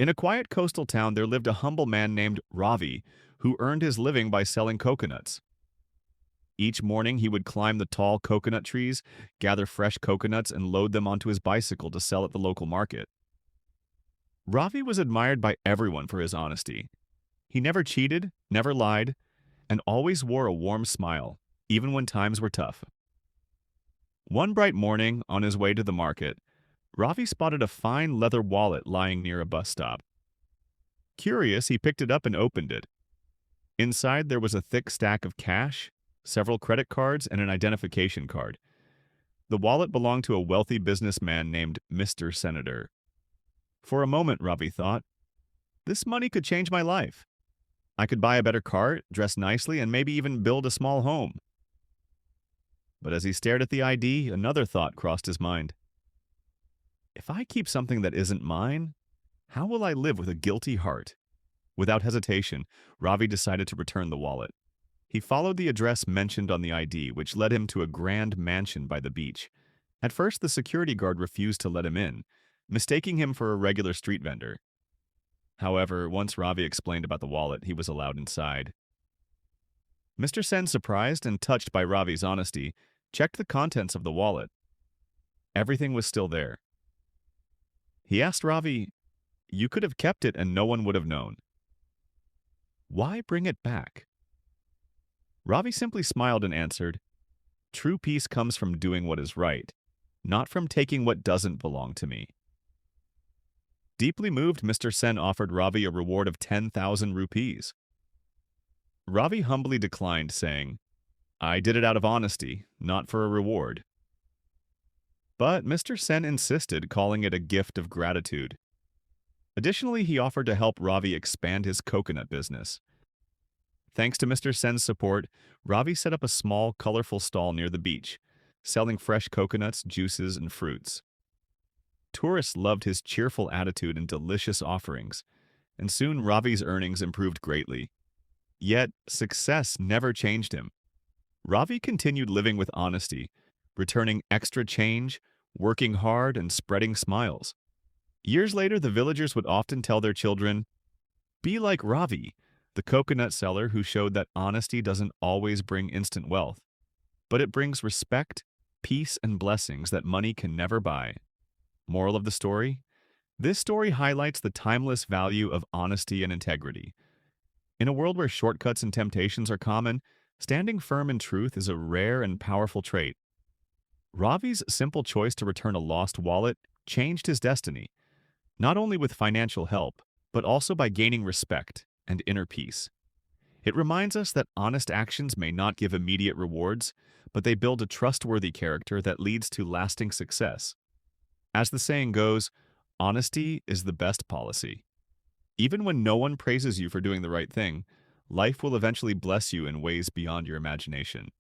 In a quiet coastal town, there lived a humble man named Ravi, who earned his living by selling coconuts. Each morning, he would climb the tall coconut trees, gather fresh coconuts, and load them onto his bicycle to sell at the local market. Ravi was admired by everyone for his honesty. He never cheated, never lied, and always wore a warm smile, even when times were tough. One bright morning, on his way to the market, Ravi spotted a fine leather wallet lying near a bus stop. Curious, he picked it up and opened it. Inside, there was a thick stack of cash, several credit cards, and an identification card. The wallet belonged to a wealthy businessman named Mr. Senator. For a moment, Ravi thought, this money could change my life. I could buy a better car, dress nicely, and maybe even build a small home. But as he stared at the ID, another thought crossed his mind. If I keep something that isn't mine, how will I live with a guilty heart? Without hesitation, Ravi decided to return the wallet. He followed the address mentioned on the ID, which led him to a grand mansion by the beach. At first, the security guard refused to let him in, mistaking him for a regular street vendor. However, once Ravi explained about the wallet, he was allowed inside. Mr. Sen, surprised and touched by Ravi's honesty, checked the contents of the wallet. Everything was still there. He asked Ravi, "You could have kept it and no one would have known. Why bring it back?" Ravi simply smiled and answered, "True peace comes from doing what is right, not from taking what doesn't belong to me." Deeply moved, Mr. Sen offered Ravi a reward of 10,000 rupees. Ravi humbly declined, saying, "I did it out of honesty, not for a reward." But Mr. Sen insisted, calling it a gift of gratitude. Additionally, he offered to help Ravi expand his coconut business. Thanks to Mr. Sen's support, Ravi set up a small, colorful stall near the beach, selling fresh coconuts, juices, and fruits. Tourists loved his cheerful attitude and delicious offerings, and soon Ravi's earnings improved greatly. Yet, success never changed him. Ravi continued living with honesty, returning extra change, working hard, and spreading smiles. Years later, the villagers would often tell their children, "Be like Ravi, the coconut seller who showed that honesty doesn't always bring instant wealth, but it brings respect, peace, and blessings that money can never buy." Moral of the story? This story highlights the timeless value of honesty and integrity. In a world where shortcuts and temptations are common, standing firm in truth is a rare and powerful trait. Ravi's simple choice to return a lost wallet changed his destiny, not only with financial help, but also by gaining respect and inner peace. It reminds us that honest actions may not give immediate rewards, but they build a trustworthy character that leads to lasting success. As the saying goes, honesty is the best policy. Even when no one praises you for doing the right thing, life will eventually bless you in ways beyond your imagination.